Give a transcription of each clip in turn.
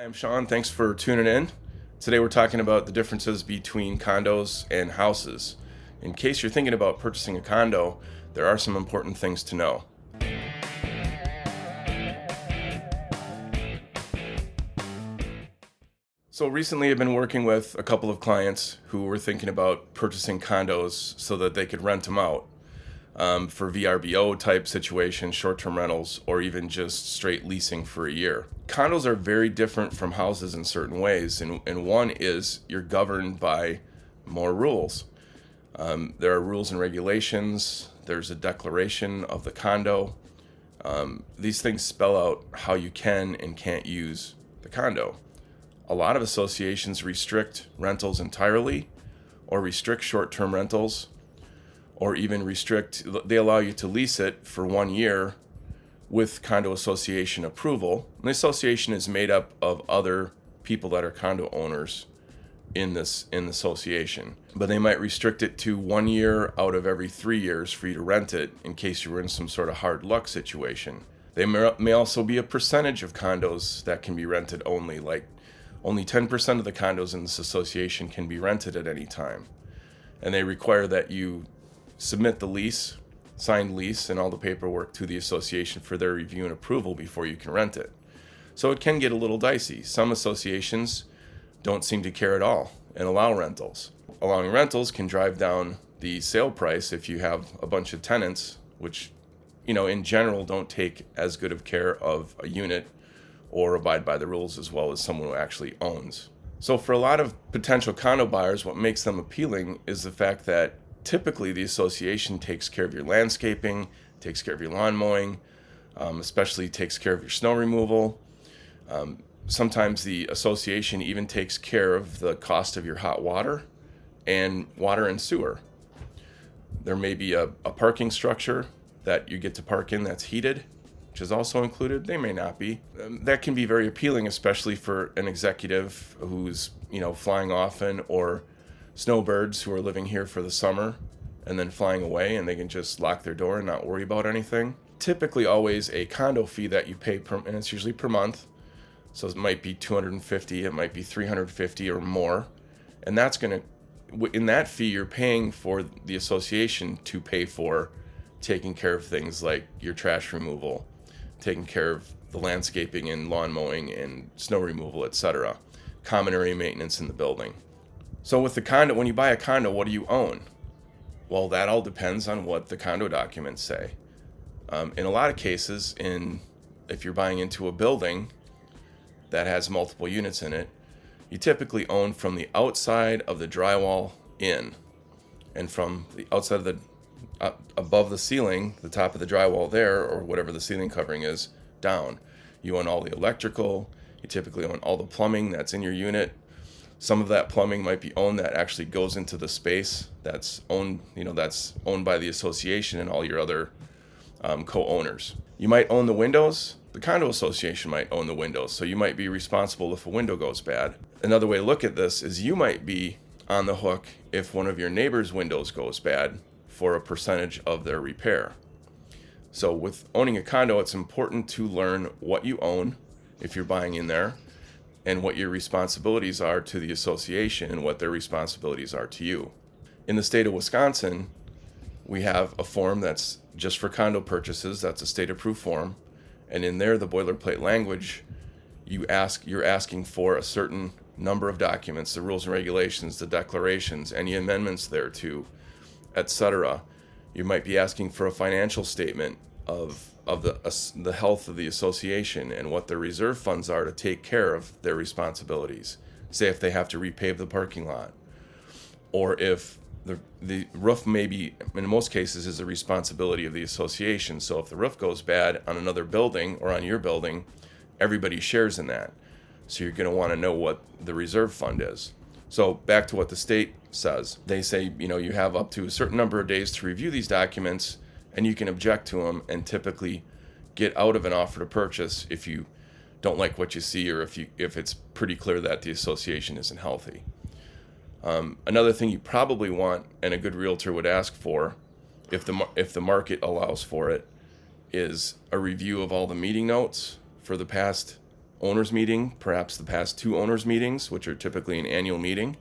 I'm Sean. Thanks for tuning in. Today we're talking about the differences between condos and houses. In case you're thinking about purchasing a condo, there are some important things to know. So recently I've been working with a couple of clients who were thinking about purchasing condos so that they could rent them out for VRBO type situations, short-term rentals, or even just straight leasing for a year. Condos are very different from houses in certain ways, and one is you're governed by more rules. There are rules and regulations. There's a declaration of the condo. These things spell out how you can and can't use the condo. A lot of associations restrict rentals entirely, or restrict short-term rentals, or even they allow you to lease it for 1 year with condo association approval. And the association is made up of other people that are condo owners in the association. But they might restrict it to 1 year out of every 3 years for you to rent it in case you were in some sort of hard luck situation. They may also be a percentage of condos that can be rented only, like only 10% of the condos in this association can be rented at any time. And they require that you submit the lease, signed lease, and all the paperwork to the association for their review and approval before you can rent it. So it can get a little dicey. Some associations don't seem to care at all and allow rentals. Allowing rentals can drive down the sale price if you have a bunch of tenants, which, in general don't take as good of care of a unit or abide by the rules as well as someone who actually owns. So for a lot of potential condo buyers, what makes them appealing is the fact that typically the association takes care of your landscaping, takes care of your lawn mowing, especially takes care of your snow removal. Sometimes the association even takes care of the cost of your hot water and sewer. There may be a parking structure that you get to park in that's heated, which is also included. They may not be. That can be very appealing, especially for an executive who's, flying often, or snowbirds who are living here for the summer and then flying away, and they can just lock their door and not worry about anything. Typically always a condo fee that you pay and it's usually per month. So it might be $250, it might be $350 or more. And that's in that fee, you're paying for the association to pay for taking care of things like your trash removal, taking care of the landscaping and lawn mowing and snow removal, etc. Common area maintenance in the building. So with the condo, when you buy a condo, what do you own? Well, that all depends on what the condo documents say. In a lot of cases, if you're buying into a building that has multiple units in it, you typically own from the outside of the drywall in, and from the outside of the above the ceiling, the top of the drywall there, or whatever the ceiling covering is, down. You own all the electrical. You typically own all the plumbing that's in your unit. Some of that plumbing might be owned that actually goes into the space that's owned, that's owned by the association and all your other co-owners. You might own the windows. The condo association might own the windows, so you might be responsible if a window goes bad. Another way to look at this is you might be on the hook if one of your neighbor's windows goes bad for a percentage of their repair. So with owning a condo, it's important to learn what you own if you're buying in there, and what your responsibilities are to the association and what their responsibilities are to you. In the state of Wisconsin, we have a form that's just for condo purchases. That's a state-approved form. And in there, the boilerplate language, you're asking for a certain number of documents, the rules and regulations, the declarations, any amendments thereto, etc. You might be asking for a financial statement of the health of the association and what their reserve funds are to take care of their responsibilities. Say if they have to repave the parking lot, or if the roof maybe, in most cases, is the responsibility of the association. So if the roof goes bad on another building or on your building, everybody shares in that. So you're going to want to know what the reserve fund is. So back to what the state says. They say, you have up to a certain number of days to review these documents, and you can object to them and typically get out of an offer to purchase if you don't like what you see, or if it's pretty clear that the association isn't healthy. Another thing you probably want, and a good realtor would ask for, if the market allows for it, is a review of all the meeting notes for the past owners meeting, perhaps the past 2 owners meetings, which are typically an annual meeting,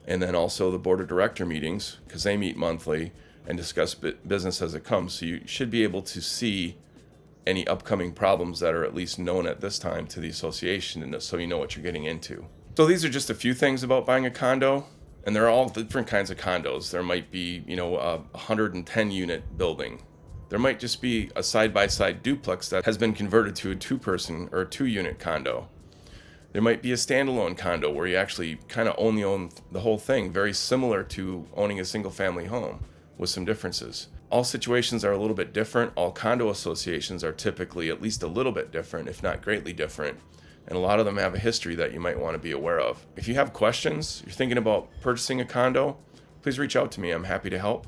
and then also the board of director meetings, because they meet monthly and discuss business as it comes. So you should be able to see any upcoming problems that are at least known at this time to the association, and so you know what you're getting into. So these are just a few things about buying a condo, and they're all different kinds of condos. There might be, a 110 unit building. There might just be a side-by-side duplex that has been converted to a 2-person or a 2-unit condo. There might be a standalone condo where you actually kind of own the whole thing, very similar to owning a single-family home with some differences. All situations are a little bit different. All condo associations are typically at least a little bit different, if not greatly different. And a lot of them have a history that you might want to be aware of. If you have questions, you're thinking about purchasing a condo, please reach out to me. I'm happy to help.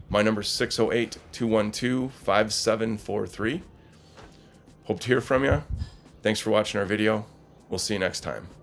My number is 608-212-5743. Hope to hear from you. Thanks for watching our video. We'll see you next time.